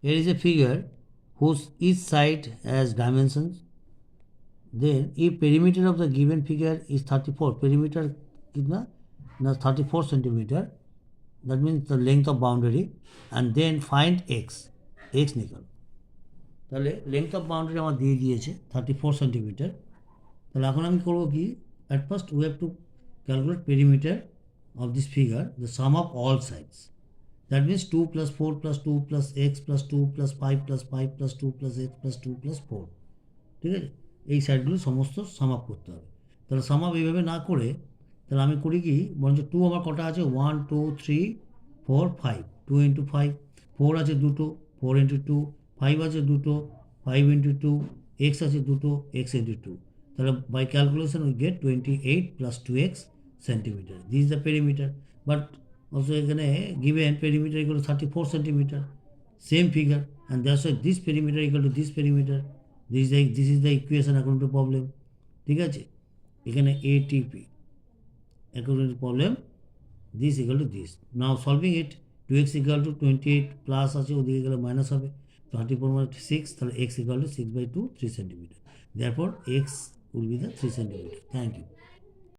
Here is a figure whose each side has dimensions. Then if perimeter of the given figure is 34, perimeter kitna? Na 34 centimeter, that means the length of boundary, and then find x নিকাল। তাহলে length of boundary আমার দিয়ে দিয়েছে 34 centimetre. তাহলে এখন আমি করবো কি, at first we have to calculate perimeter of this figure, the some of all sides. That means 2 + 4 + 2 + x + 2 + 5 + 5 + 2 + x + 2 + 4, ঠিক আছে? এই সাইডগুলো সমস্ত সাম আপ করতে হবে। তাহলে সাম আপ এইভাবে না করে তাহলে আমি করি কি, বরঞ্চ 2 আমার কটা আছে, 1 2 3 4 5, 2 × 5, 4 আছে দুটো, 4 × 2, 5 আছে দুটো, 5 × 2, x আছে দুটো, x × 2। তাহলে by calculation we get 28 + 2x centimetre. This is the perimeter. But also এখানে given perimeter equal to 34 centimetre, same figure, and that's why this perimeter equal to this perimeter. This is the equation according to problem, ঠিক আছে? এখানে এটিপি according to problem, this equal to this. Now solving it, 2x equal to 28 plus আছে ওদিকে গেলে minus হবে, 34 minus 6, তাহলে x equal to 6/2, 3 centimeter. Therefore x will be the 3 centimeter. Thank you.